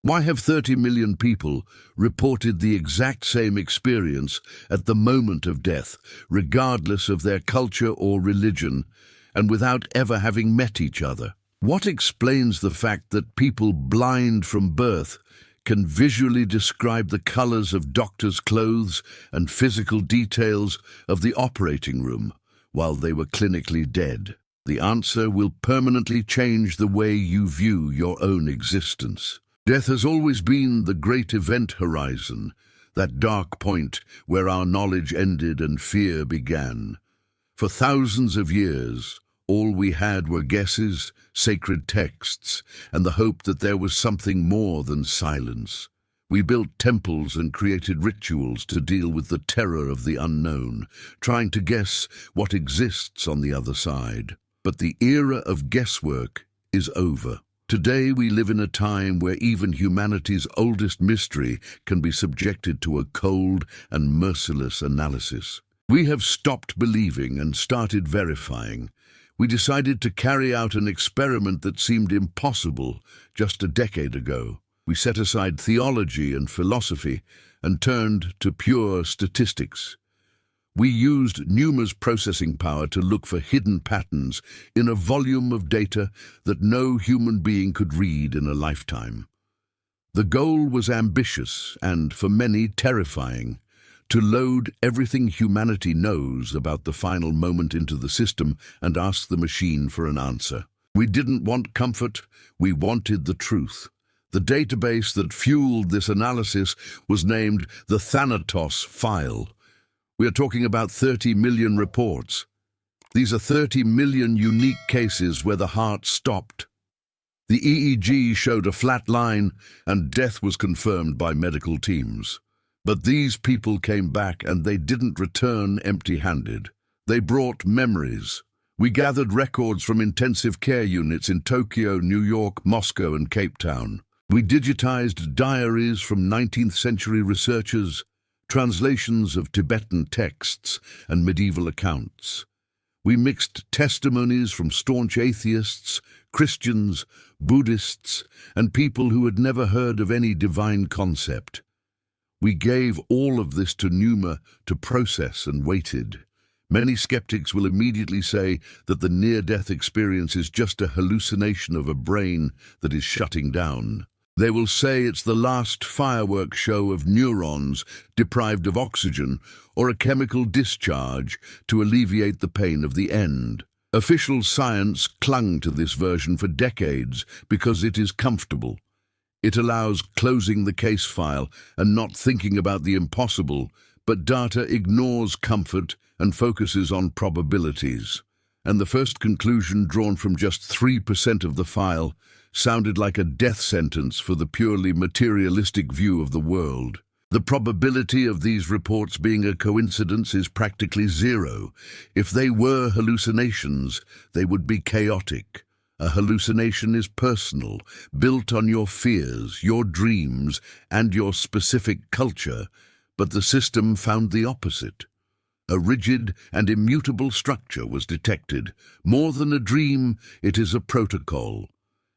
Why have 30 million people reported the exact same experience at the moment of death, regardless of their culture or religion, and without ever having met each other? What explains the fact that people blind from birth can visually describe the colors of doctors' clothes and physical details of the operating room while they were clinically dead? The answer will permanently change the way you view your own existence. Death has always been the great event horizon, that dark point where our knowledge ended and fear began. For thousands of years, all we had were guesses, sacred texts, and the hope that there was something more than silence. We built temples and created rituals to deal with the terror of the unknown, trying to guess what exists on the other side. But the era of guesswork is over. Today we live in a time where even humanity's oldest mystery can be subjected to a cold and merciless analysis. We have stopped believing and started verifying. We decided to carry out an experiment that seemed impossible just a decade ago. We set aside theology and philosophy and turned to pure statistics. We used NUMA's processing power to look for hidden patterns in a volume of data that no human being could read in a lifetime. The goal was ambitious and, for many, terrifying: to load everything humanity knows about the final moment into the system and ask the machine for an answer. We didn't want comfort, we wanted the truth. The database that fueled this analysis was named the Thanatos File. We are talking about 30 million reports. These are 30 million unique cases where the heart stopped. The EEG showed a flat line and death was confirmed by medical teams. But these people came back and they didn't return empty-handed. They brought memories. We gathered records from intensive care units in Tokyo, New York, Moscow, and Cape Town. We digitized diaries from 19th century researchers, translations of Tibetan texts and medieval accounts. We mixed testimonies from staunch atheists, Christians, Buddhists, and people who had never heard of any divine concept. We gave all of this to NUMA to process and waited. Many skeptics will immediately say that the near-death experience is just a hallucination of a brain that is shutting down. They will say it's the last fireworks show of neurons deprived of oxygen or a chemical discharge to alleviate the pain of the end. Official science clung to this version for decades because it is comfortable. It allows closing the case file and not thinking about the impossible, but data ignores comfort and focuses on probabilities. And the first conclusion, drawn from just 3% of the file, sounded like a death sentence for the purely materialistic view of the world. The probability of these reports being a coincidence is practically zero. If they were hallucinations, they would be chaotic. A hallucination is personal, built on your fears, your dreams, and your specific culture, but the system found the opposite. A rigid and immutable structure was detected. More than a dream, it is a protocol.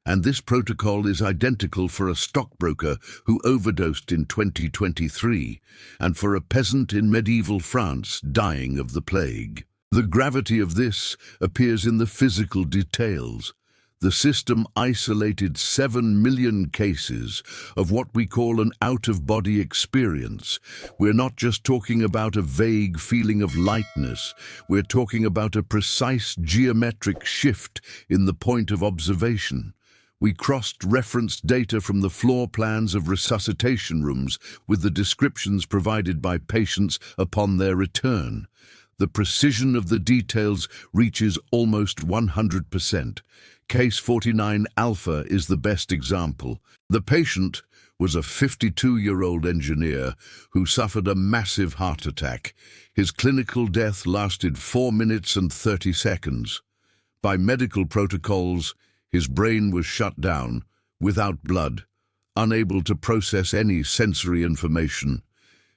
And this protocol is identical for a stockbroker who overdosed in 2023 and for a peasant in medieval France dying of the plague. The gravity of this appears in the physical details. The system isolated 7 million cases of what we call an out-of-body experience. We're not just talking about a vague feeling of lightness. We're talking about a precise geometric shift in the point of observation. We cross-referenced data from the floor plans of resuscitation rooms with the descriptions provided by patients upon their return. The precision of the details reaches almost 100%. Case 49 Alpha is the best example. The patient was a 52-year-old engineer who suffered a massive heart attack. His clinical death lasted 4 minutes and 30 seconds. By medical protocols, his brain was shut down, without blood, unable to process any sensory information.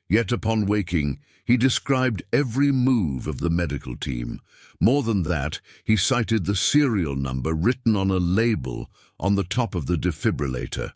Yet upon waking, he described every move of the medical team. More than that, he cited the serial number written on a label on the top of the defibrillator.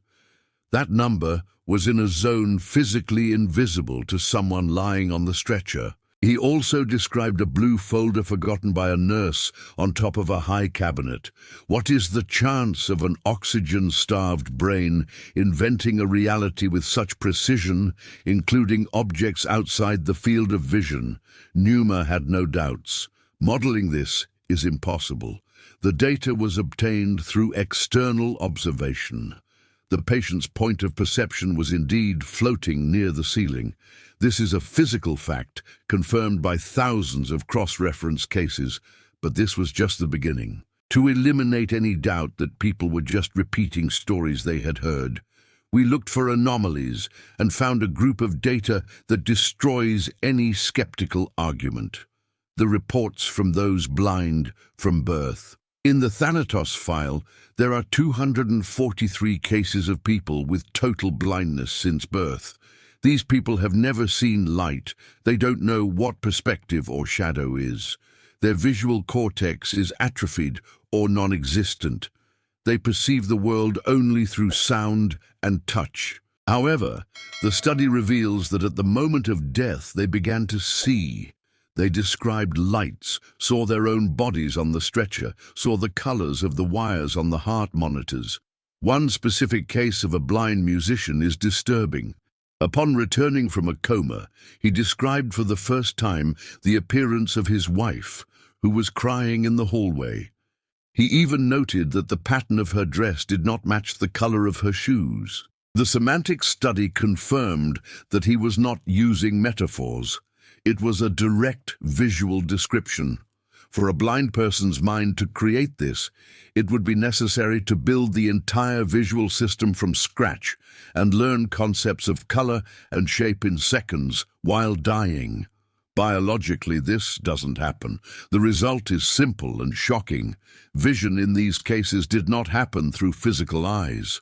That number was in a zone physically invisible to someone lying on the stretcher. He also described a blue folder forgotten by a nurse on top of a high cabinet. What is the chance of an oxygen-starved brain inventing a reality with such precision, including objects outside the field of vision? Numa had no doubts. Modeling this is impossible. The data was obtained through external observation. The patient's point of perception was indeed floating near the ceiling. This is a physical fact confirmed by thousands of cross-reference cases, but this was just the beginning. To eliminate any doubt that people were just repeating stories they had heard, we looked for anomalies and found a group of data that destroys any skeptical argument. The reports from those blind from birth. In the Thanatos file, there are 243 cases of people with total blindness since birth. These people have never seen light. They don't know what perspective or shadow is. Their visual cortex is atrophied or non-existent. They perceive the world only through sound and touch. However, the study reveals that at the moment of death they began to see. They described lights, saw their own bodies on the stretcher, saw the colors of the wires on the heart monitors. One specific case of a blind musician is disturbing. Upon returning from a coma, he described for the first time the appearance of his wife, who was crying in the hallway. He even noted that the pattern of her dress did not match the color of her shoes. The semantic study confirmed that he was not using metaphors. It was a direct visual description. For a blind person's mind to create this, it would be necessary to build the entire visual system from scratch and learn concepts of color and shape in seconds while dying. Biologically, this doesn't happen. The result is simple and shocking. Vision in these cases did not happen through physical eyes.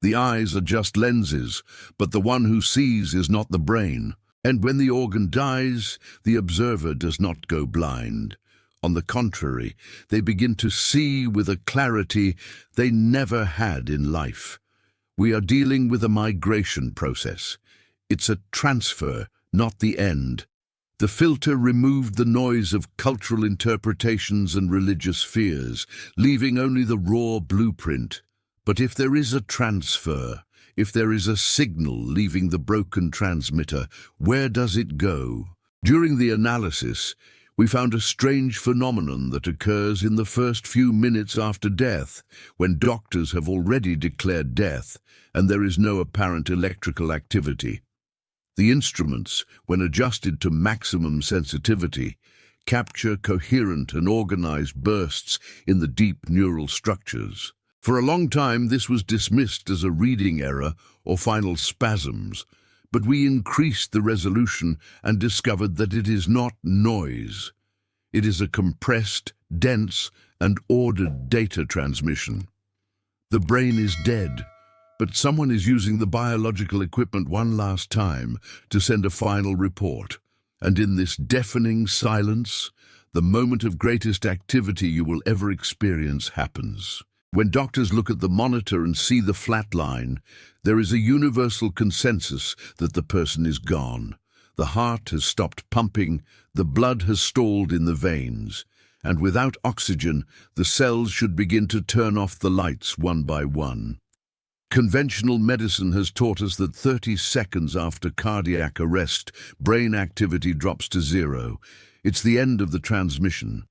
The eyes are just lenses, but the one who sees is not the brain. And when the organ dies, the observer does not go blind. On the contrary, they begin to see with a clarity they never had in life. We are dealing with a migration process. It's a transfer, not the end. The filter removed the noise of cultural interpretations and religious fears, leaving only the raw blueprint. But if there is a transfer, if there is a signal leaving the broken transmitter, where does it go? During the analysis, we found a strange phenomenon that occurs in the first few minutes after death, when doctors have already declared death and there is no apparent electrical activity. The instruments, when adjusted to maximum sensitivity, capture coherent and organized bursts in the deep neural structures. For a long time, this was dismissed as a reading error or final spasms, but we increased the resolution and discovered that it is not noise. It is a compressed, dense, and ordered data transmission. The brain is dead, but someone is using the biological equipment one last time to send a final report. And in this deafening silence, the moment of greatest activity you will ever experience happens. When doctors look at the monitor and see the flat line, there is a universal consensus that the person is gone. The heart has stopped pumping, the blood has stalled in the veins, and without oxygen, the cells should begin to turn off the lights one by one. Conventional medicine has taught us that 30 seconds after cardiac arrest, brain activity drops to zero. It's the end of the transmission.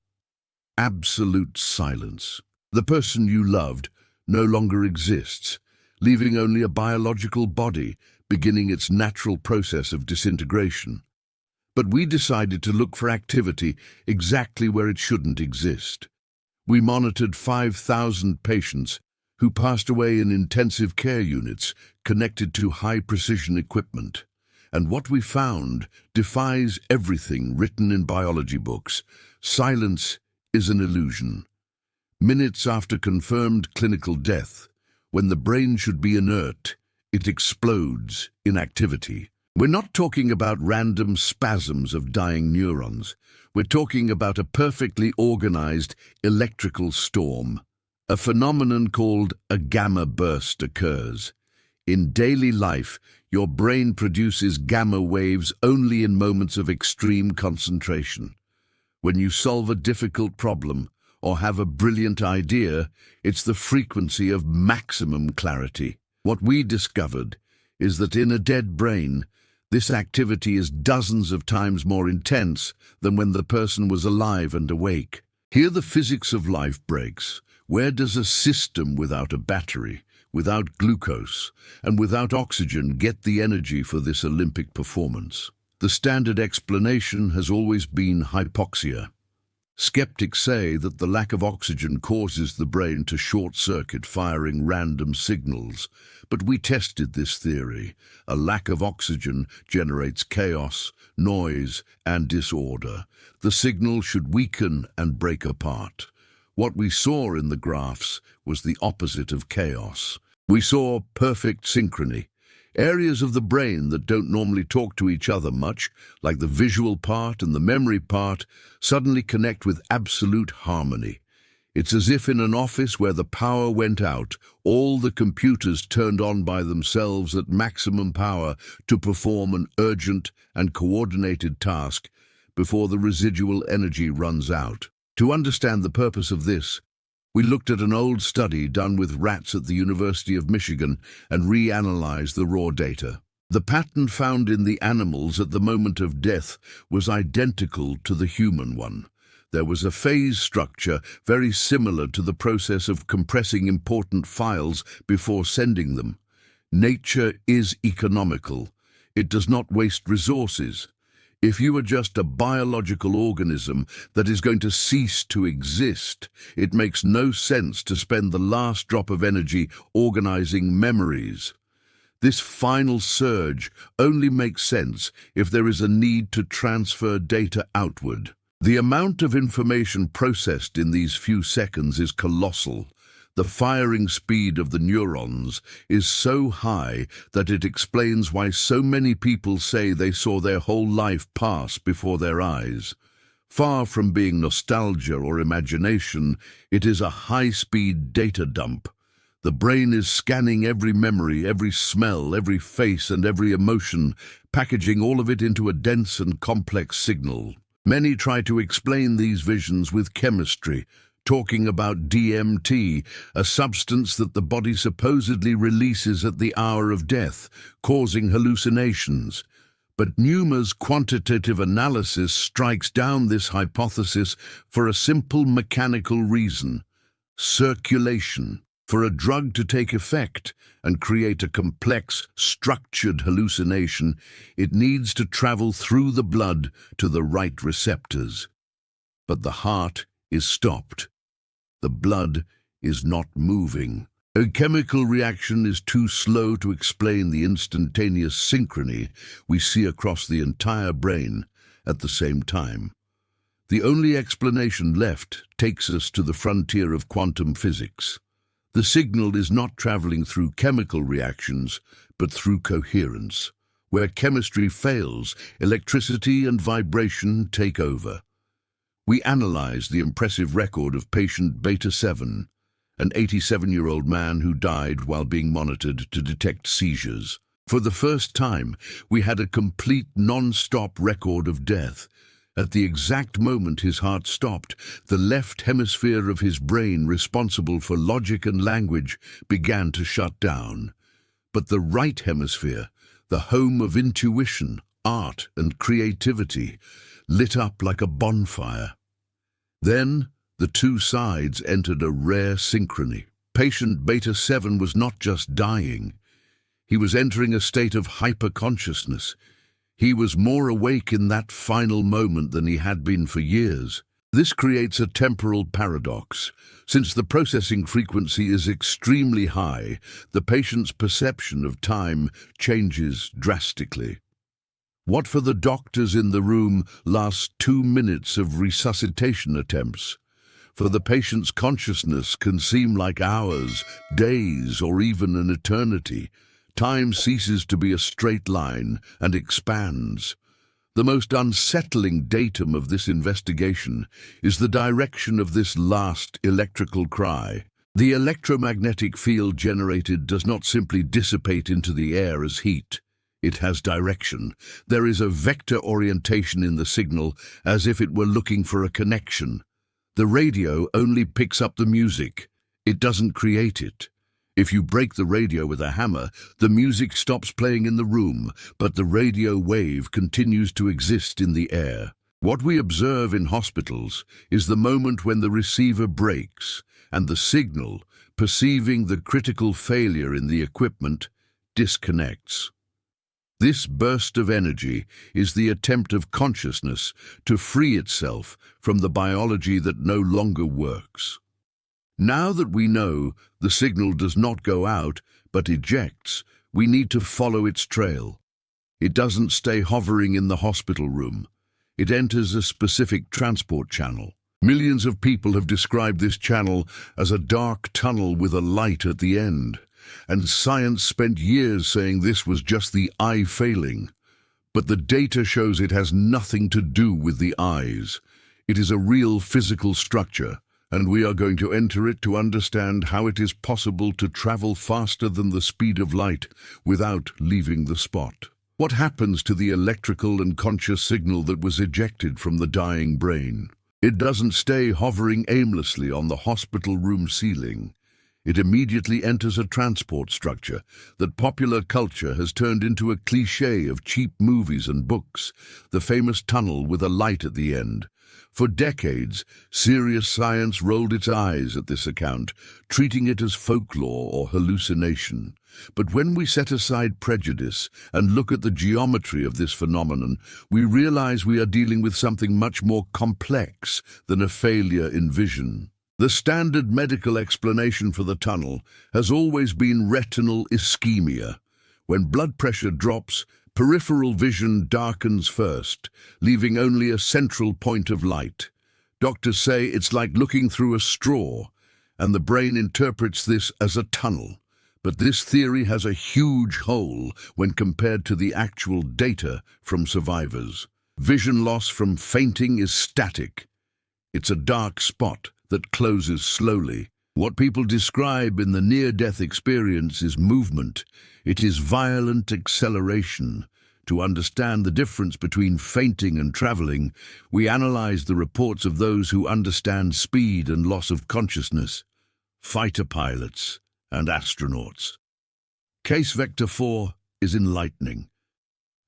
Absolute silence. The person you loved no longer exists, leaving only a biological body beginning its natural process of disintegration. But we decided to look for activity exactly where it shouldn't exist. We monitored 5,000 patients who passed away in intensive care units connected to high-precision equipment. And what we found defies everything written in biology books. Silence is an illusion. Minutes after confirmed clinical death, when the brain should be inert, it explodes in activity. We're not talking about random spasms of dying neurons. We're talking about a perfectly organized electrical storm. A phenomenon called a gamma burst occurs. In daily life, your brain produces gamma waves only in moments of extreme concentration. When you solve a difficult problem or have a brilliant idea, it's the frequency of maximum clarity. What we discovered is that in a dead brain, this activity is dozens of times more intense than when the person was alive and awake. Here the physics of life breaks. Where does a system without a battery, without glucose, and without oxygen get the energy for this Olympic performance? The standard explanation has always been hypoxia. Skeptics say that the lack of oxygen causes the brain to short-circuit, firing random signals. But we tested this theory. A lack of oxygen generates chaos, noise, and disorder. The signal should weaken and break apart. What we saw in the graphs was the opposite of chaos. We saw perfect synchrony. Areas of the brain that don't normally talk to each other much, like the visual part and the memory part, suddenly connect with absolute harmony. It's as if in an office where the power went out, all the computers turned on by themselves at maximum power to perform an urgent and coordinated task before the residual energy runs out. To understand the purpose of this, we looked at an old study done with rats at the University of Michigan and reanalyzed the raw data. The pattern found in the animals at the moment of death was identical to the human one. There was a phase structure very similar to the process of compressing important files before sending them. Nature is economical. It does not waste resources. If you are just a biological organism that is going to cease to exist, it makes no sense to spend the last drop of energy organizing memories. This final surge only makes sense if there is a need to transfer data outward. The amount of information processed in these few seconds is colossal. The firing speed of the neurons is so high that it explains why so many people say they saw their whole life pass before their eyes. Far from being nostalgia or imagination, it is a high-speed data dump. The brain is scanning every memory, every smell, every face, and every emotion, packaging all of it into a dense and complex signal. Many try to explain these visions with chemistry, talking about DMT, a substance that the body supposedly releases at the hour of death, causing hallucinations. But Newman's quantitative analysis strikes down this hypothesis for a simple mechanical reason: circulation. For a drug to take effect and create a complex, structured hallucination, it needs to travel through the blood to the right receptors. But the heart is stopped. The blood is not moving. A chemical reaction is too slow to explain the instantaneous synchrony we see across the entire brain at the same time. The only explanation left takes us to the frontier of quantum physics. The signal is not traveling through chemical reactions, but through coherence. Where chemistry fails, electricity and vibration take over. We analyzed the impressive record of patient Beta 7, an 87-year-old man who died while being monitored to detect seizures. For the first time, we had a complete non-stop record of death. At the exact moment his heart stopped, the left hemisphere of his brain responsible for logic and language began to shut down. But the right hemisphere, the home of intuition, art, and creativity, lit up like a bonfire. Then, the two sides entered a rare synchrony. Patient Beta 7 was not just dying. He was entering a state of hyperconsciousness. He was more awake in that final moment than he had been for years. This creates a temporal paradox. Since the processing frequency is extremely high, the patient's perception of time changes drastically. What for the doctors in the room lasts 2 minutes of resuscitation attempts, for the patient's consciousness can seem like hours, days, or even an eternity. Time ceases to be a straight line and expands. The most unsettling datum of this investigation is the direction of this last electrical cry. The electromagnetic field generated does not simply dissipate into the air as heat. It has direction. There is a vector orientation in the signal, as if it were looking for a connection. The radio only picks up the music. It doesn't create it. If you break the radio with a hammer, the music stops playing in the room, but the radio wave continues to exist in the air. What we observe in hospitals is the moment when the receiver breaks, and the signal, perceiving the critical failure in the equipment, disconnects. This burst of energy is the attempt of consciousness to free itself from the biology that no longer works. Now that we know the signal does not go out but ejects, we need to follow its trail. It doesn't stay hovering in the hospital room. It enters a specific transport channel. Millions of people have described this channel as a dark tunnel with a light at the end, and science spent years saying this was just the eye failing. But the data shows it has nothing to do with the eyes. It is a real physical structure, and we are going to enter it to understand how it is possible to travel faster than the speed of light without leaving the spot. What happens to the electrical and conscious signal that was ejected from the dying brain? It doesn't stay hovering aimlessly on the hospital room ceiling. It immediately enters a transport structure that popular culture has turned into a cliché of cheap movies and books, the famous tunnel with a light at the end. For decades, serious science rolled its eyes at this account, treating it as folklore or hallucination. But when we set aside prejudice and look at the geometry of this phenomenon, we realize we are dealing with something much more complex than a failure in vision. The standard medical explanation for the tunnel has always been retinal ischemia. When blood pressure drops, peripheral vision darkens first, leaving only a central point of light. Doctors say it's like looking through a straw, and the brain interprets this as a tunnel. But this theory has a huge hole when compared to the actual data from survivors. Vision loss from fainting is static. It's a dark spot that closes slowly. What people describe in the near-death experience is movement. It is violent acceleration. To understand the difference between fainting and traveling, we analyze the reports of those who understand speed and loss of consciousness: fighter pilots and astronauts. Case Vector 4 is enlightening.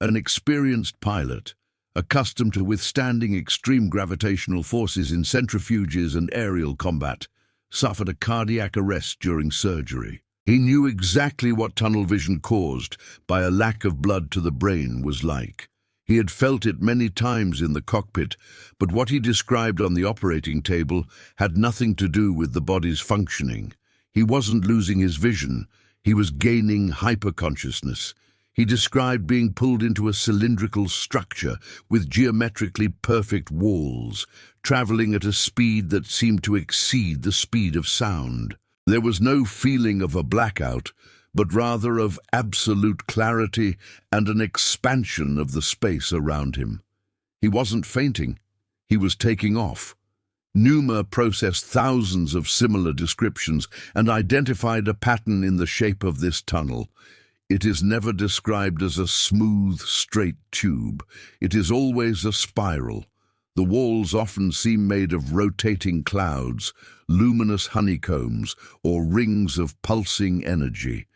An experienced pilot, accustomed to withstanding extreme gravitational forces in centrifuges and aerial combat, suffered a cardiac arrest during surgery. He knew exactly what tunnel vision caused by a lack of blood to the brain was like. He had felt it many times in the cockpit, but what he described on the operating table had nothing to do with the body's functioning. He wasn't losing his vision, he was gaining hyperconsciousness. He described being pulled into a cylindrical structure with geometrically perfect walls, traveling at a speed that seemed to exceed the speed of sound. There was no feeling of a blackout, but rather of absolute clarity and an expansion of the space around him. He wasn't fainting, he was taking off. Numa processed thousands of similar descriptions and identified a pattern in the shape of this tunnel. It is never described as a smooth, straight tube. It is always a spiral. The walls often seem made of rotating clouds, luminous honeycombs, or rings of pulsing energy.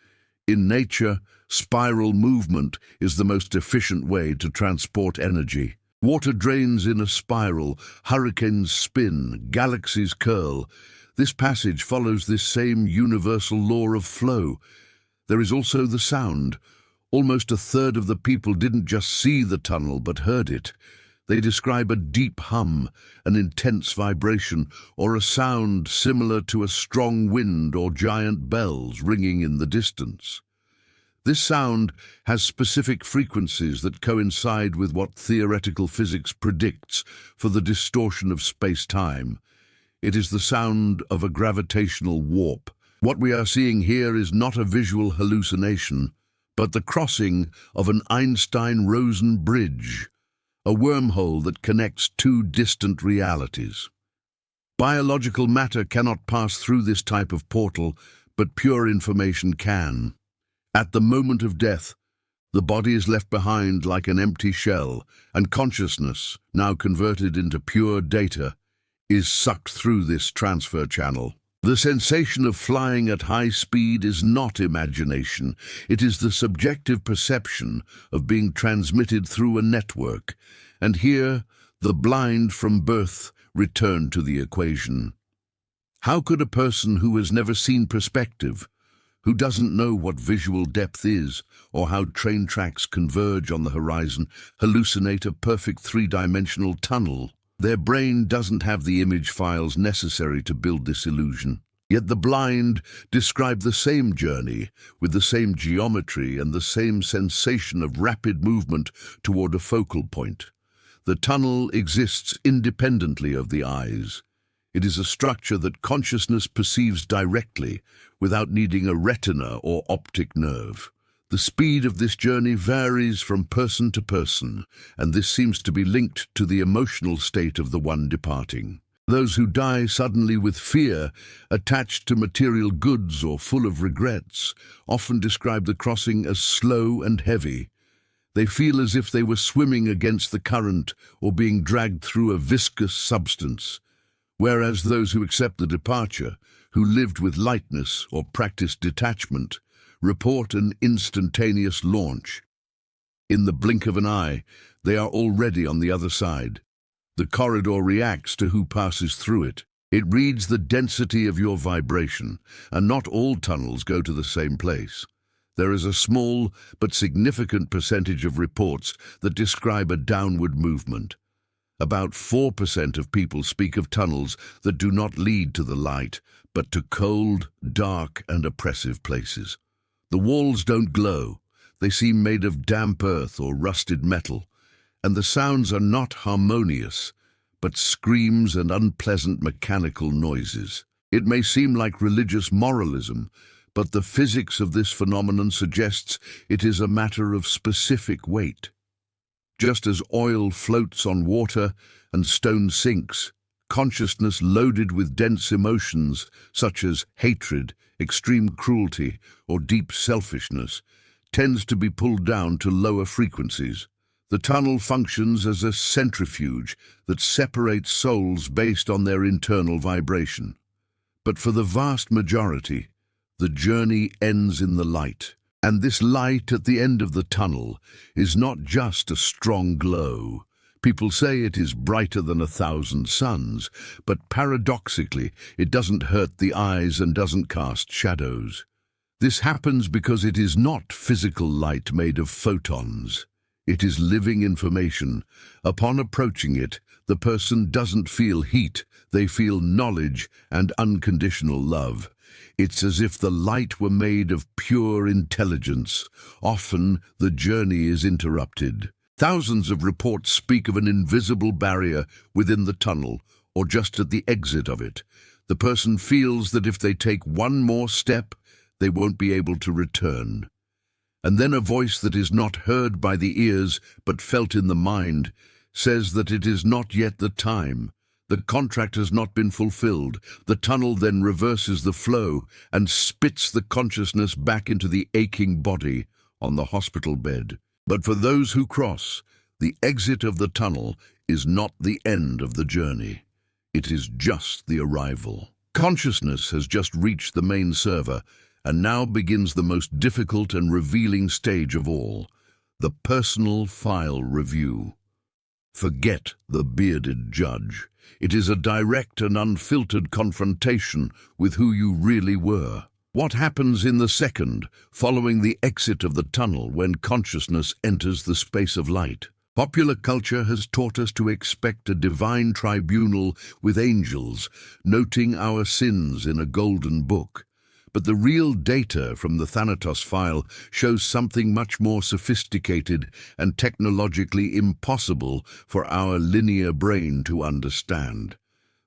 In nature, spiral movement is the most efficient way to transport energy. Water drains in a spiral, hurricanes spin, galaxies curl. This passage follows this same universal law of flow. There is also the sound. Almost a third of the people didn't just see the tunnel but heard it. They describe a deep hum, an intense vibration, or a sound similar to a strong wind or giant bells ringing in the distance. This sound has specific frequencies that coincide with what theoretical physics predicts for the distortion of space-time. It is the sound of a gravitational warp. What we are seeing here is not a visual hallucination, but the crossing of an Einstein-Rosen bridge, a wormhole that connects two distant realities. Biological matter cannot pass through this type of portal, but pure information can. At the moment of death, the body is left behind like an empty shell, and consciousness, now converted into pure data, is sucked through this transfer channel. The sensation of flying at high speed is not imagination. It is the subjective perception of being transmitted through a network. And here, the blind from birth return to the equation. How could a person who has never seen perspective, who doesn't know what visual depth is, or how train tracks converge on the horizon, hallucinate a perfect three-dimensional tunnel? Their brain doesn't have the image files necessary to build this illusion. Yet the blind describe the same journey, with the same geometry and the same sensation of rapid movement toward a focal point. The tunnel exists independently of the eyes. It is a structure that consciousness perceives directly, without needing a retina or optic nerve. The speed of this journey varies from person to person, and this seems to be linked to the emotional state of the one departing. Those who die suddenly with fear, attached to material goods or full of regrets, often describe the crossing as slow and heavy. They feel as if they were swimming against the current or being dragged through a viscous substance, whereas those who accept the departure, who lived with lightness or practiced detachment, report an instantaneous launch. In the blink of an eye, they are already on the other side. The corridor reacts to who passes through it. It reads the density of your vibration, and not all tunnels go to the same place. There is a small but significant percentage of reports that describe a downward movement. About 4% of people speak of tunnels that do not lead to the light, but to cold, dark, and oppressive places. The walls don't glow. They seem made of damp earth or rusted metal, and the sounds are not harmonious, but screams and unpleasant mechanical noises. It may seem like religious moralism, but the physics of this phenomenon suggests it is a matter of specific weight. Just as oil floats on water and stone sinks, consciousness loaded with dense emotions such as hatred, extreme cruelty, or deep selfishness tends to be pulled down to lower frequencies. The tunnel functions as a centrifuge that separates souls based on their internal vibration. But for the vast majority, the journey ends in the light. And this light at the end of the tunnel is not just a strong glow. People say it is brighter than 1,000 suns, but paradoxically, it doesn't hurt the eyes and doesn't cast shadows. This happens because it is not physical light made of photons. It is living information. Upon approaching it, the person doesn't feel heat, they feel knowledge and unconditional love. It's as if the light were made of pure intelligence. Often, the journey is interrupted. Thousands of reports speak of an invisible barrier within the tunnel, or just at the exit of it. The person feels that if they take one more step, they won't be able to return. And then a voice that is not heard by the ears, but felt in the mind, says that it is not yet the time. The contract has not been fulfilled. The tunnel then reverses the flow and spits the consciousness back into the aching body on the hospital bed. But for those who cross, the exit of the tunnel is not the end of the journey. It is just the arrival. Consciousness has just reached the main server, and now begins the most difficult and revealing stage of all, the personal file review. Forget the bearded judge. It is a direct and unfiltered confrontation with who you really were. What happens in the second, following the exit of the tunnel when consciousness enters the space of light? Popular culture has taught us to expect a divine tribunal with angels, noting our sins in a golden book. But the real data from the Thanatos file shows something much more sophisticated and technologically impossible for our linear brain to understand.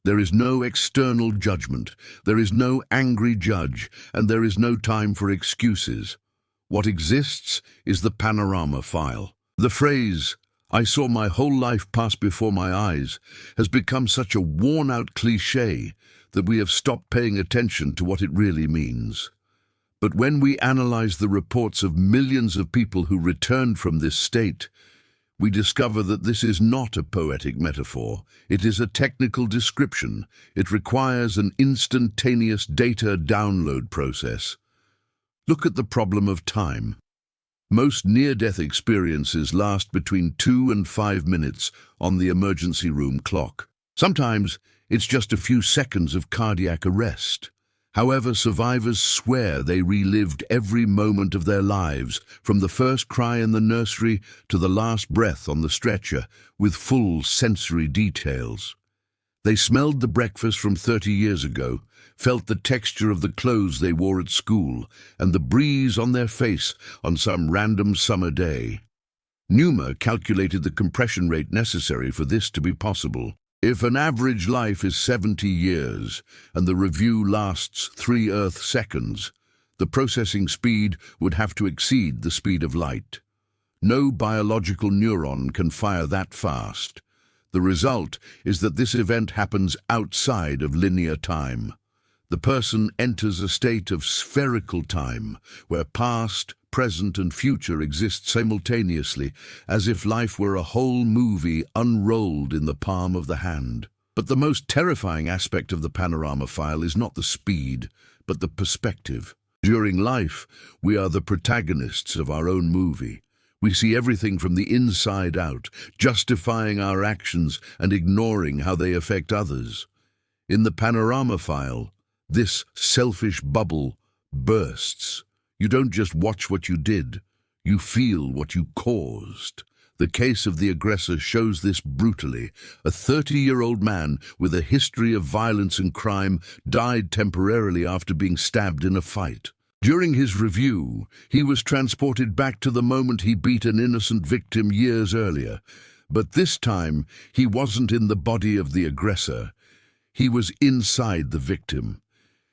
There is no external judgment, there is no angry judge, and there is no time for excuses. What exists is the panorama file. The phrase, "I saw my whole life pass before my eyes" has become such a worn-out cliché that we have stopped paying attention to what it really means. But when we analyze the reports of millions of people who returned from this state, we discover that this is not a poetic metaphor. It is a technical description. It requires an instantaneous data download process. Look at the problem of time. Most near-death experiences last between 2 and 5 minutes on the emergency room clock. Sometimes it's just a few seconds of cardiac arrest. However, survivors swear they relived every moment of their lives, from the first cry in the nursery to the last breath on the stretcher, with full sensory details. They smelled the breakfast from 30 years ago, felt the texture of the clothes they wore at school, and the breeze on their face on some random summer day. Numa calculated the compression rate necessary for this to be possible. If an average life is 70 years and the review lasts 3 Earth seconds, the processing speed would have to exceed the speed of light. No biological neuron can fire that fast. The result is that this event happens outside of linear time. The person enters a state of spherical time, where past, present, and future exist simultaneously, as if life were a whole movie unrolled in the palm of the hand. But the most terrifying aspect of the panorama file is not the speed, but the perspective. During life, we are the protagonists of our own movie. We see everything from the inside out, justifying our actions and ignoring how they affect others. In the panorama file, this selfish bubble bursts. You don't just watch what you did, you feel what you caused. The case of the aggressor shows this brutally. A 30-year-old man with a history of violence and crime died temporarily after being stabbed in a fight. During his review, he was transported back to the moment he beat an innocent victim years earlier. But this time, he wasn't in the body of the aggressor. He was inside the victim.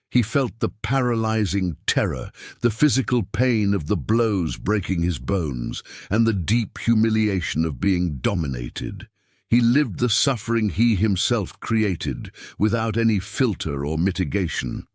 He felt the paralyzing terror, the physical pain of the blows breaking his bones, and the deep humiliation of being dominated. He lived the suffering he himself created, without any filter or mitigation.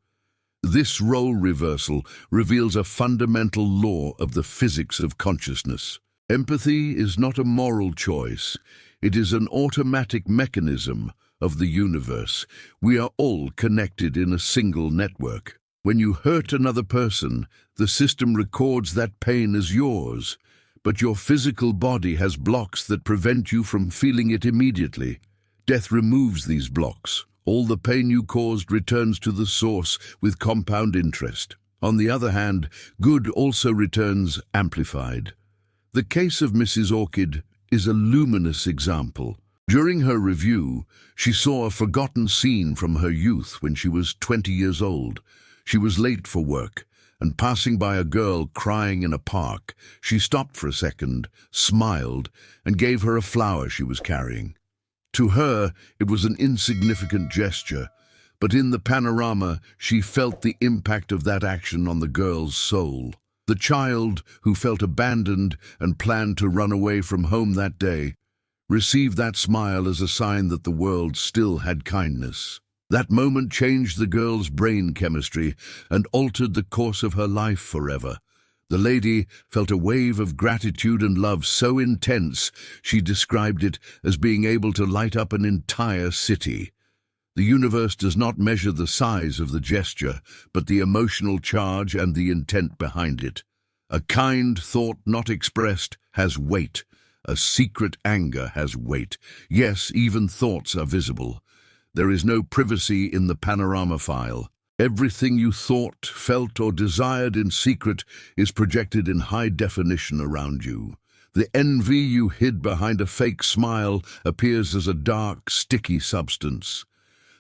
This role reversal reveals a fundamental law of the physics of consciousness. Empathy is not a moral choice. It is an automatic mechanism of the universe. We are all connected in a single network. When you hurt another person, the system records that pain as yours, but your physical body has blocks that prevent you from feeling it immediately. Death removes these blocks. All the pain you caused returns to the source with compound interest. On the other hand, good also returns amplified. The case of Mrs. Orchid is a luminous example. During her review, she saw a forgotten scene from her youth when she was 20 years old. She was late for work, and passing by a girl crying in a park, she stopped for a second, smiled, and gave her a flower she was carrying. To her, it was an insignificant gesture, but in the panorama, she felt the impact of that action on the girl's soul. The child, who felt abandoned and planned to run away from home that day, received that smile as a sign that the world still had kindness. That moment changed the girl's brain chemistry and altered the course of her life forever. The lady felt a wave of gratitude and love so intense, she described it as being able to light up an entire city. The universe does not measure the size of the gesture, but the emotional charge and the intent behind it. A kind thought not expressed has weight. A secret anger has weight. Yes, even thoughts are visible. There is no privacy in the panorama file. Everything you thought, felt, or desired in secret is projected in high definition around you. The envy you hid behind a fake smile appears as a dark, sticky substance.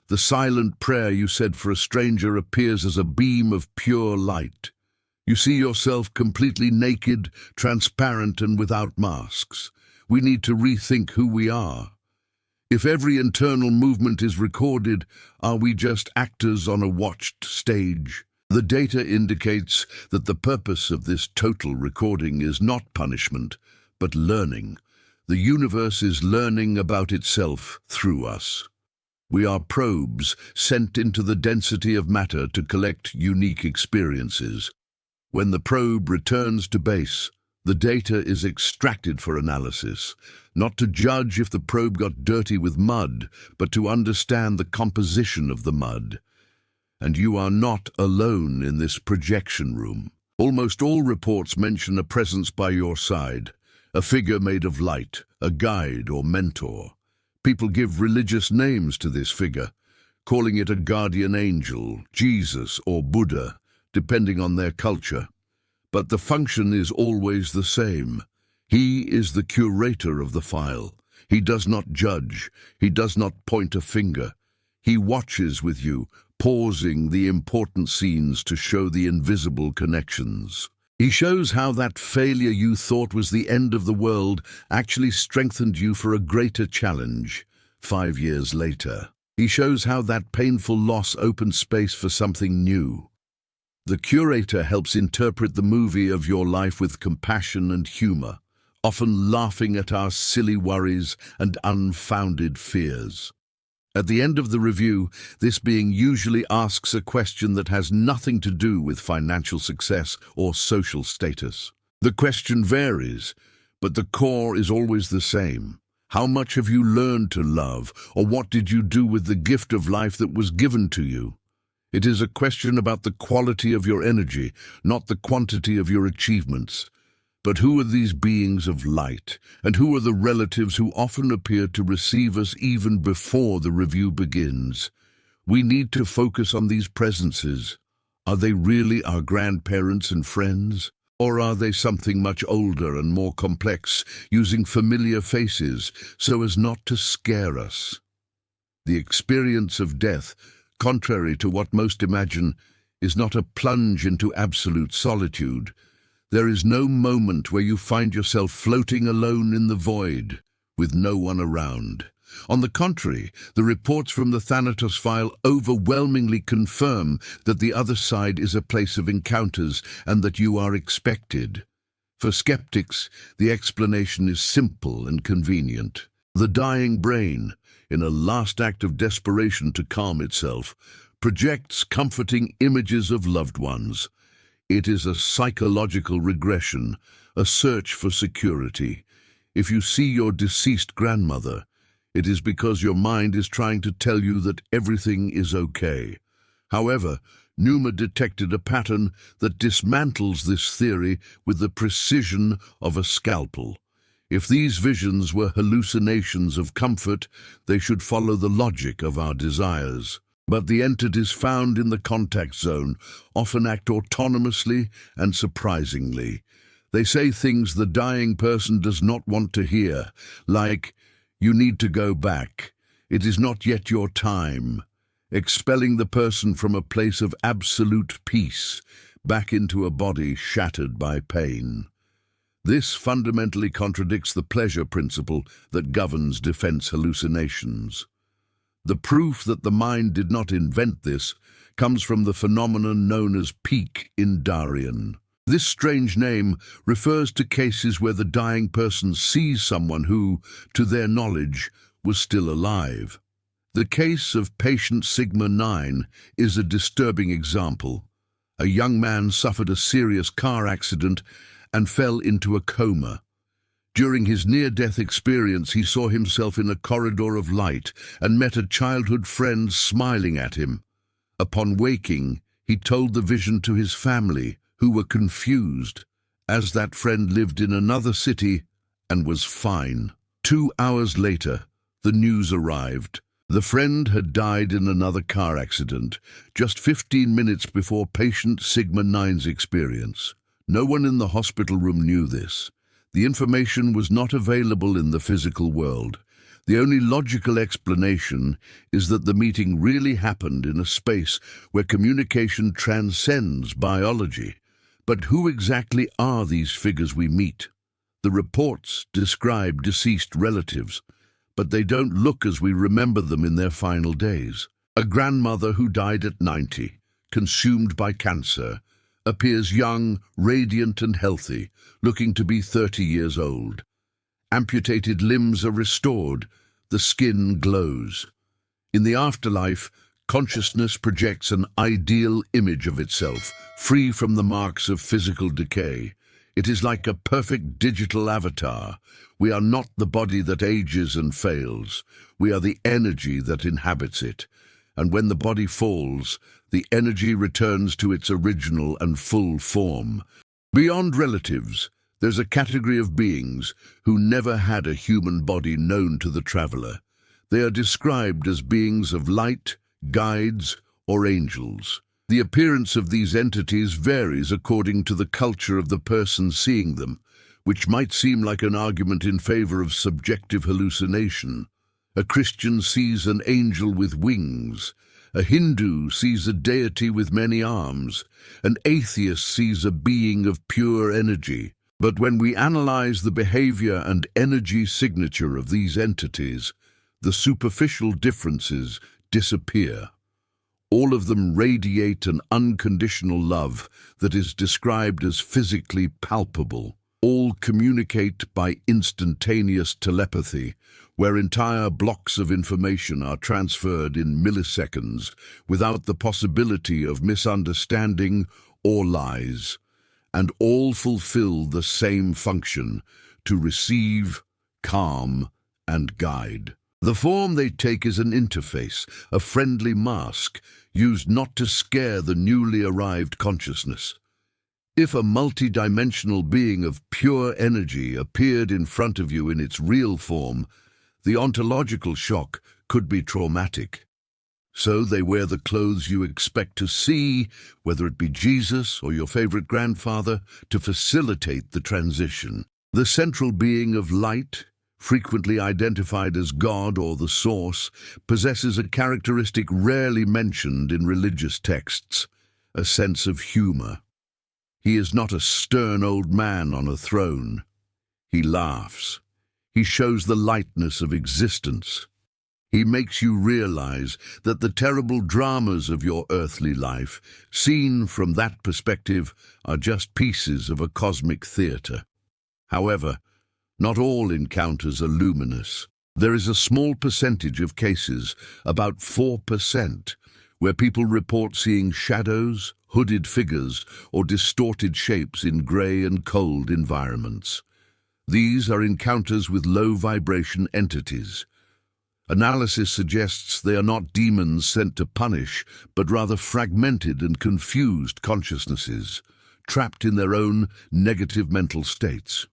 The silent prayer you said for a stranger appears as a beam of pure light. You see yourself completely naked, transparent, and without masks. We need to rethink who we are. If every internal movement is recorded, are we just actors on a watched stage? The data indicates that the purpose of this total recording is not punishment, but learning. The universe is learning about itself through us. We are probes sent into the density of matter to collect unique experiences. When the probe returns to base, the data is extracted for analysis, not to judge if the probe got dirty with mud, but to understand the composition of the mud. And you are not alone in this projection room. Almost all reports mention a presence by your side, a figure made of light, a guide or mentor. People give religious names to this figure, calling it a guardian angel, Jesus, or Buddha, depending on their culture. But the function is always the same. He is the curator of the file. He does not judge. He does not point a finger. He watches with you, pausing the important scenes to show the invisible connections. He shows how that failure you thought was the end of the world actually strengthened you for a greater challenge 5 years later. He shows how that painful loss opened space for something new. The curator helps interpret the movie of your life with compassion and humor, often laughing at our silly worries and unfounded fears. At the end of the review, this being usually asks a question that has nothing to do with financial success or social status. The question varies, but the core is always the same. How much have you learned to love, or what did you do with the gift of life that was given to you? It is a question about the quality of your energy, not the quantity of your achievements. But who are these beings of light, and who are the relatives who often appear to receive us even before the review begins? We need to focus on these presences. Are they really our grandparents and friends? Or are they something much older and more complex, using familiar faces so as not to scare us? The experience of death, contrary to what most imagine, is not a plunge into absolute solitude. There is no moment where you find yourself floating alone in the void, with no one around. On the contrary, the reports from the Thanatos file overwhelmingly confirm that the other side is a place of encounters and that you are expected. For skeptics, the explanation is simple and convenient. The dying brain, in a last act of desperation to calm itself, projects comforting images of loved ones. It is a psychological regression, a search for security. If you see your deceased grandmother, it is because your mind is trying to tell you that everything is okay. However, Numa detected a pattern that dismantles this theory with the precision of a scalpel. If these visions were hallucinations of comfort, they should follow the logic of our desires. But the entities found in the contact zone often act autonomously and surprisingly. They say things the dying person does not want to hear, like, "You need to go back. It is not yet your time," expelling the person from a place of absolute peace back into a body shattered by pain. This fundamentally contradicts the pleasure principle that governs defense hallucinations. The proof that the mind did not invent this comes from the phenomenon known as peak in Darien. This strange name refers to cases where the dying person sees someone who, to their knowledge, was still alive. The case of patient Sigma 9 is a disturbing example. A young man suffered a serious car accident and fell into a coma. During his near-death experience, he saw himself in a corridor of light and met a childhood friend smiling at him. Upon waking, he told the vision to his family, who were confused, as that friend lived in another city and was fine. 2 hours later, the news arrived. The friend had died in another car accident, just 15 minutes before patient Sigma 9's experience. No one in the hospital room knew this. The information was not available in the physical world. The only logical explanation is that the meeting really happened in a space where communication transcends biology. But who exactly are these figures we meet? The reports describe deceased relatives, but they don't look as we remember them in their final days. A grandmother who died at 90, consumed by cancer, appears young, radiant and healthy, looking to be 30 years old. Amputated limbs are restored, the skin glows. In the afterlife, consciousness projects an ideal image of itself, free from the marks of physical decay. It is like a perfect digital avatar. We are not the body that ages and fails. We are the energy that inhabits it. And when the body falls, the energy returns to its original and full form. Beyond relatives, there's a category of beings who never had a human body known to the traveler. They are described as beings of light, guides, or angels. The appearance of these entities varies according to the culture of the person seeing them, which might seem like an argument in favor of subjective hallucination. A Christian sees an angel with wings. A Hindu sees a deity with many arms. An atheist sees a being of pure energy. But when we analyze the behavior and energy signature of these entities, the superficial differences disappear. All of them radiate an unconditional love that is described as physically palpable. All communicate by instantaneous telepathy, where entire blocks of information are transferred in milliseconds without the possibility of misunderstanding or lies, and all fulfill the same function: to receive, calm, and guide. The form they take is an interface, a friendly mask, used not to scare the newly arrived consciousness. If a multidimensional being of pure energy appeared in front of you in its real form, the ontological shock could be traumatic. So they wear the clothes you expect to see, whether it be Jesus or your favorite grandfather, to facilitate the transition. The central being of light, frequently identified as God or the Source, possesses a characteristic rarely mentioned in religious texts: a sense of humor. He is not a stern old man on a throne. He laughs. He shows the lightness of existence. He makes you realize that the terrible dramas of your earthly life, seen from that perspective, are just pieces of a cosmic theater. However, not all encounters are luminous. There is a small percentage of cases, about 4%, where people report seeing shadows, hooded figures, or distorted shapes in grey and cold environments. These are encounters with low-vibration entities. Analysis suggests they are not demons sent to punish, but rather fragmented and confused consciousnesses, trapped in their own negative mental states.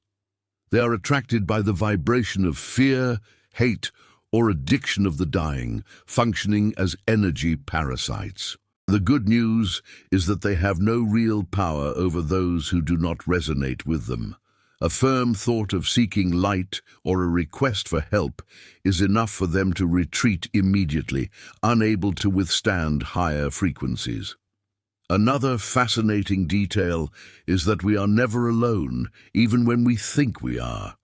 They are attracted by the vibration of fear, hate, or addiction of the dying, functioning as energy parasites. The good news is that they have no real power over those who do not resonate with them. A firm thought of seeking light or a request for help is enough for them to retreat immediately, unable to withstand higher frequencies. Another fascinating detail is that we are never alone, even when we think we are.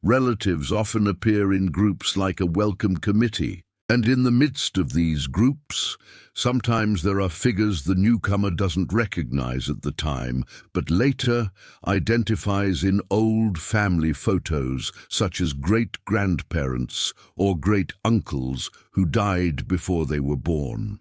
Relatives often appear in groups like a welcome committee, and in the midst of these groups, sometimes there are figures the newcomer doesn't recognize at the time, but later identifies in old family photos, such as great-grandparents or great-uncles who died before they were born.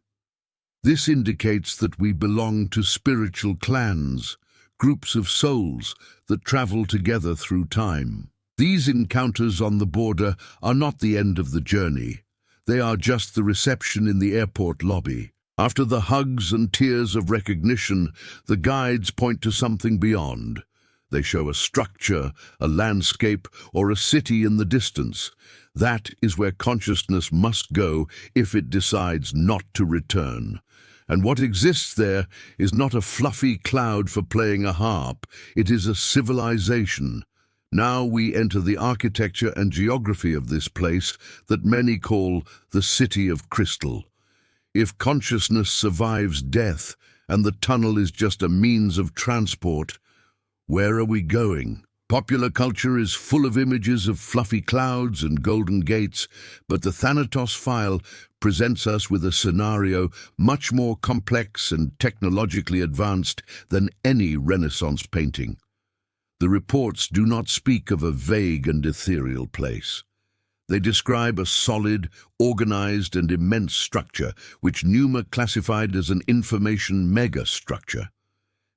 This indicates that we belong to spiritual clans, groups of souls that travel together through time. These encounters on the border are not the end of the journey. They are just the reception in the airport lobby. After the hugs and tears of recognition, the guides point to something beyond. They show a structure, a landscape, or a city in the distance. That is where consciousness must go if it decides not to return. And what exists there is not a fluffy cloud for playing a harp. It is a civilization. Now we enter the architecture and geography of this place that many call the City of Crystal. If consciousness survives death and the tunnel is just a means of transport, where are we going? Popular culture is full of images of fluffy clouds and golden gates, but the Thanatos file presents us with a scenario much more complex and technologically advanced than any Renaissance painting. The reports do not speak of a vague and ethereal place. They describe a solid, organized and immense structure, which Numa classified as an information megastructure.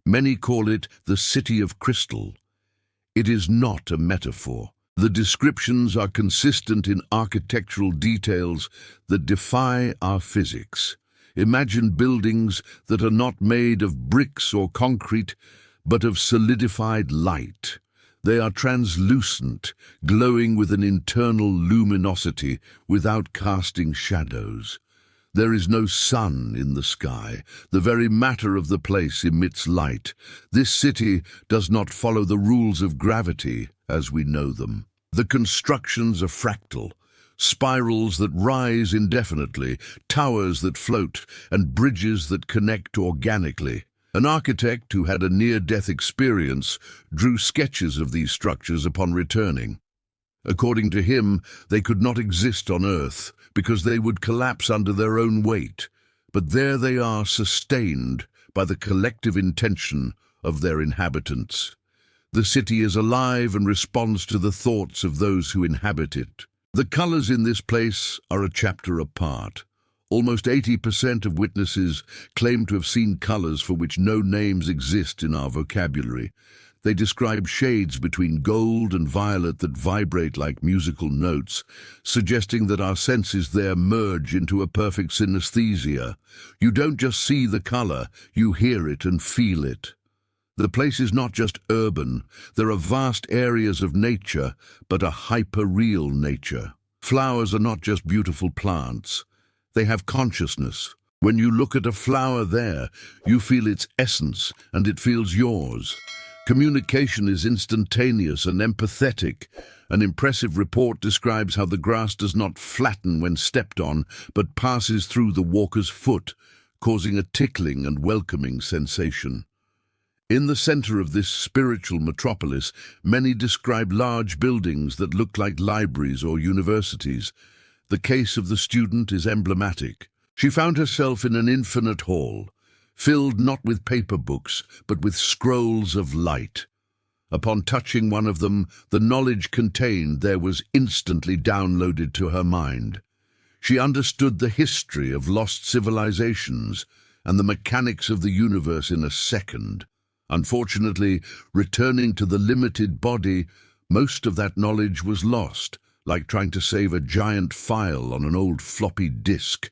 Many call it the City of Crystal. It is not a metaphor. The descriptions are consistent in architectural details that defy our physics. Imagine buildings that are not made of bricks or concrete, but of solidified light. They are translucent, glowing with an internal luminosity without casting shadows. There is no sun in the sky. The very matter of the place emits light. This city does not follow the rules of gravity as we know them. The constructions are fractal, spirals that rise indefinitely, towers that float, and bridges that connect organically. An architect who had a near-death experience drew sketches of these structures upon returning. According to him, they could not exist on Earth because they would collapse under their own weight, but there they are, sustained by the collective intention of their inhabitants. The city is alive and responds to the thoughts of those who inhabit it. The colors in this place are a chapter apart. Almost 80% of witnesses claim to have seen colors for which no names exist in our vocabulary. They describe shades between gold and violet that vibrate like musical notes, suggesting that our senses there merge into a perfect synesthesia. You don't just see the color, you hear it and feel it. The place is not just urban. There are vast areas of nature, but a hyper-real nature. Flowers are not just beautiful plants. They have consciousness. When you look at a flower there, you feel its essence and it feels yours. Communication is instantaneous and empathetic. An impressive report describes how the grass does not flatten when stepped on, but passes through the walker's foot, causing a tickling and welcoming sensation. In the center of this spiritual metropolis, many describe large buildings that look like libraries or universities. The case of the student is emblematic. She found herself in an infinite hall, filled not with paper books, but with scrolls of light. Upon touching one of them, the knowledge contained there was instantly downloaded to her mind. She understood the history of lost civilizations and the mechanics of the universe in a second. Unfortunately, returning to the limited body, most of that knowledge was lost, like trying to save a giant file on an old floppy disk.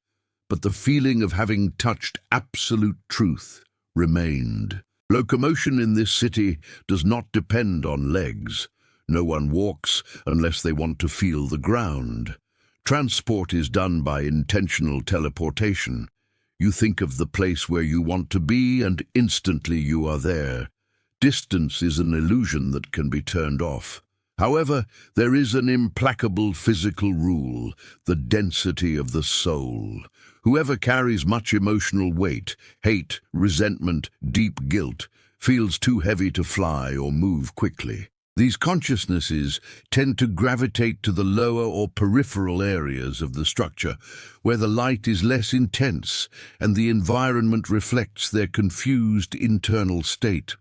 But the feeling of having touched absolute truth remained. Locomotion in this city does not depend on legs. No one walks unless they want to feel the ground. Transport is done by intentional teleportation. You think of the place where you want to be and instantly you are there. Distance is an illusion that can be turned off. However, there is an implacable physical rule, the density of the soul. Whoever carries much emotional weight, hate, resentment, deep guilt, feels too heavy to fly or move quickly. These consciousnesses tend to gravitate to the lower or peripheral areas of the structure, where the light is less intense and the environment reflects their confused internal state.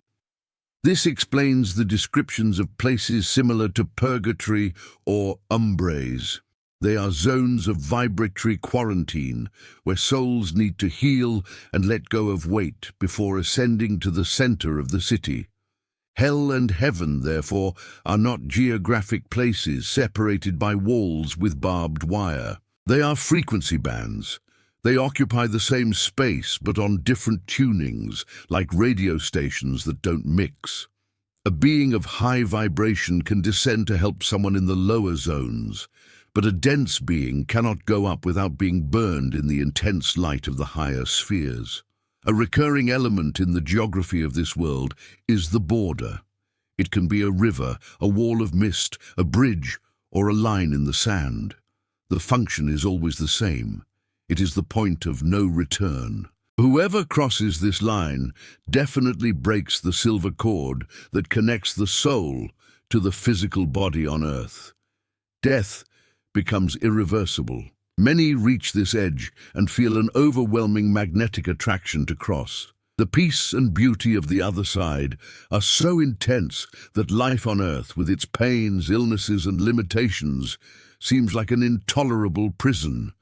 This explains the descriptions of places similar to purgatory or umbres. They are zones of vibratory quarantine, where souls need to heal and let go of weight before ascending to the center of the city. Hell and heaven, therefore, are not geographic places separated by walls with barbed wire. They are frequency bands. They occupy the same space but on different tunings, like radio stations that don't mix. A being of high vibration can descend to help someone in the lower zones, but a dense being cannot go up without being burned in the intense light of the higher spheres. A recurring element in the geography of this world is the border. It can be a river, a wall of mist, a bridge, or a line in the sand. The function is always the same. It is the point of no return. Whoever crosses this line definitely breaks the silver cord that connects the soul to the physical body on earth. Death becomes irreversible. Many reach this edge and feel an overwhelming magnetic attraction to cross. The peace and beauty of the other side are so intense that life on Earth, with its pains, illnesses, and limitations, seems like an intolerable prison.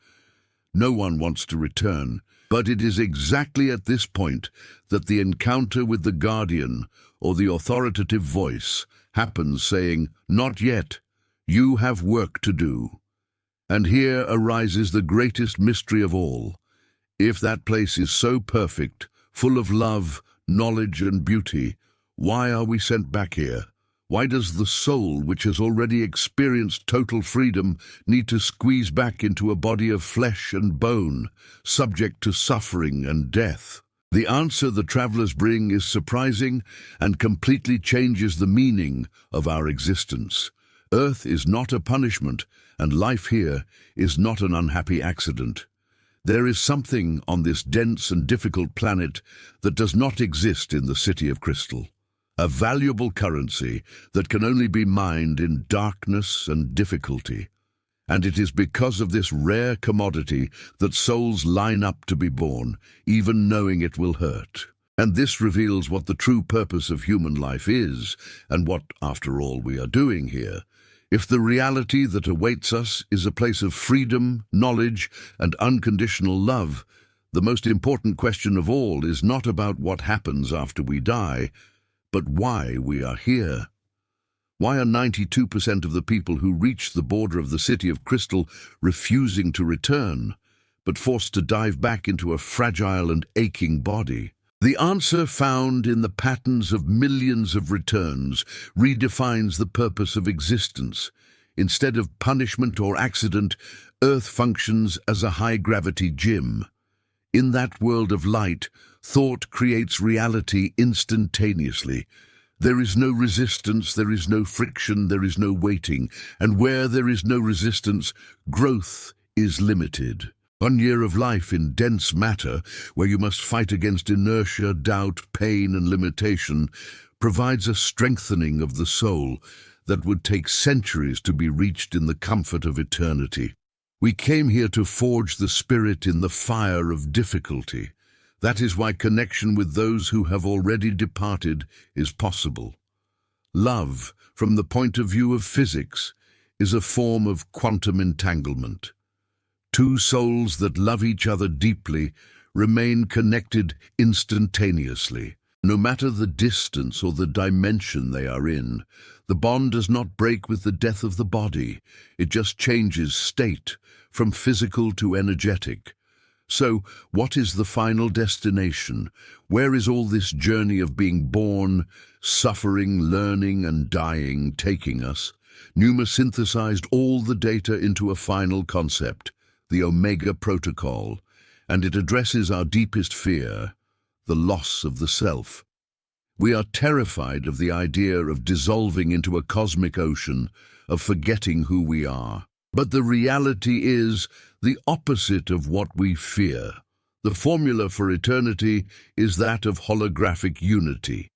No one wants to return, but it is exactly at this point that the encounter with the guardian, or the authoritative voice, happens, saying, "Not yet, you have work to do." And here arises the greatest mystery of all. If that place is so perfect, full of love, knowledge, and beauty, why are we sent back here? Why does the soul, which has already experienced total freedom, need to squeeze back into a body of flesh and bone, subject to suffering and death? The answer the travelers bring is surprising and completely changes the meaning of our existence. Earth is not a punishment, and life here is not an unhappy accident. There is something on this dense and difficult planet that does not exist in the City of Crystal. A valuable currency that can only be mined in darkness and difficulty. And it is because of this rare commodity that souls line up to be born, even knowing it will hurt. And this reveals what the true purpose of human life is, and what, after all, we are doing here. If the reality that awaits us is a place of freedom, knowledge, and unconditional love, the most important question of all is not about what happens after we die, but why we are here. Why are 92% of the people who reach the border of the City of Crystal refusing to return, but forced to dive back into a fragile and aching body? The answer, found in the patterns of millions of returns, redefines the purpose of existence. Instead of punishment or accident, Earth functions as a high-gravity gym. In that world of light, thought creates reality instantaneously. There is no resistance, there is no friction, there is no waiting, and where there is no resistance, growth is limited. 1 year of life in dense matter, where you must fight against inertia, doubt, pain, and limitation, provides a strengthening of the soul that would take centuries to be reached in the comfort of eternity. We came here to forge the spirit in the fire of difficulty. That is why connection with those who have already departed is possible. Love, from the point of view of physics, is a form of quantum entanglement. Two souls that love each other deeply remain connected instantaneously. No matter the distance or the dimension they are in, the bond does not break with the death of the body. It just changes state, from physical to energetic. So, what is the final destination? Where is all this journey of being born, suffering, learning, and dying taking us? Numa synthesized all the data into a final concept, the Omega Protocol, and it addresses our deepest fear, the loss of the self. We are terrified of the idea of dissolving into a cosmic ocean, of forgetting who we are. But the reality is the opposite of what we fear. The formula for eternity is that of holographic unity.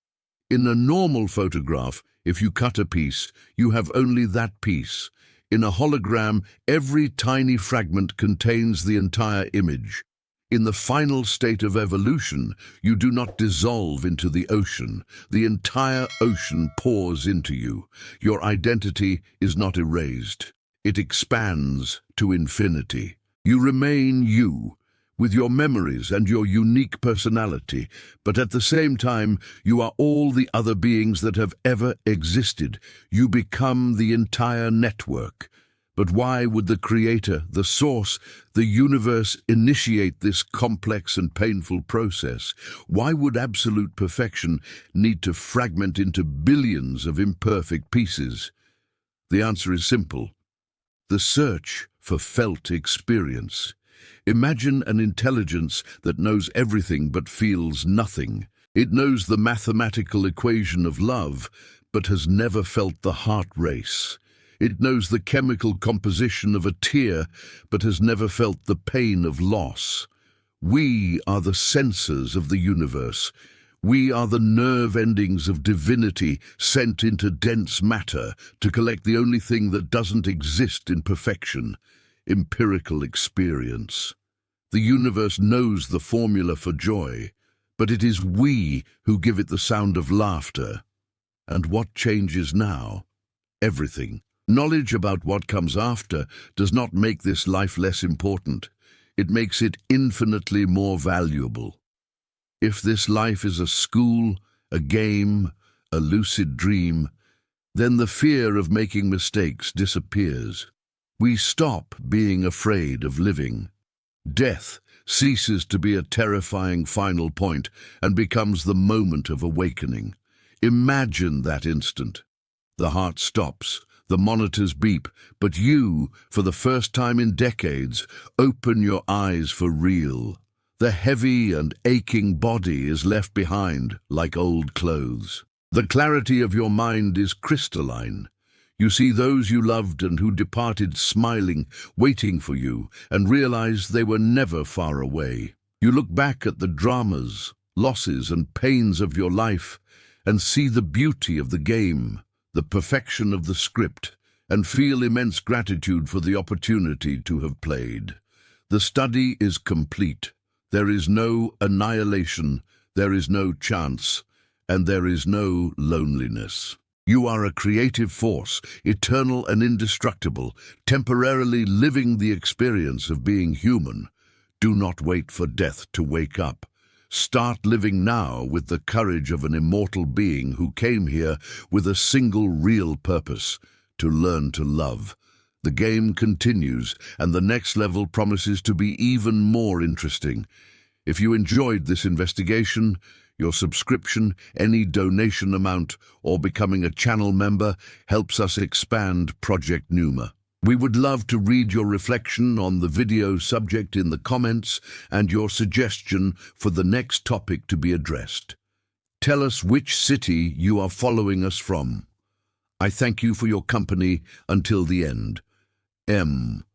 In a normal photograph, if you cut a piece, you have only that piece. In a hologram, every tiny fragment contains the entire image. In the final state of evolution, you do not dissolve into the ocean. The entire ocean pours into you. Your identity is not erased. It expands to infinity. You remain you, with your memories and your unique personality, but at the same time, you are all the other beings that have ever existed. You become the entire network. But why would the Creator, the Source, the universe initiate this complex and painful process? Why would absolute perfection need to fragment into billions of imperfect pieces? The answer is simple. The search for felt experience. Imagine an intelligence that knows everything but feels nothing. It knows the mathematical equation of love, but has never felt the heart race. It knows the chemical composition of a tear, but has never felt the pain of loss. We are the sensors of the universe. We are the nerve endings of divinity sent into dense matter to collect the only thing that doesn't exist in perfection, empirical experience. The universe knows the formula for joy, but it is we who give it the sound of laughter. And what changes now? Everything. Knowledge about what comes after does not make this life less important. It makes it infinitely more valuable. If this life is a school, a game, a lucid dream, then the fear of making mistakes disappears. We stop being afraid of living. Death ceases to be a terrifying final point and becomes the moment of awakening. Imagine that instant. The heart stops, the monitors beep, but you, for the first time in decades, open your eyes for real. The heavy and aching body is left behind, like old clothes. The clarity of your mind is crystalline. You see those you loved and who departed smiling, waiting for you, and realize they were never far away. You look back at the dramas, losses, and pains of your life, and see the beauty of the game, the perfection of the script, and feel immense gratitude for the opportunity to have played. The study is complete. There is no annihilation, there is no chance, and there is no loneliness. You are a creative force, eternal and indestructible, temporarily living the experience of being human. Do not wait for death to wake up. Start living now with the courage of an immortal being who came here with a single real purpose: to learn to love. The game continues, and the next level promises to be even more interesting. If you enjoyed this investigation, your subscription, any donation amount, or becoming a channel member helps us expand Project Numa. We would love to read your reflection on the video subject in the comments and your suggestion for the next topic to be addressed. Tell us which city you are following us from. I thank you for your company until the end. M.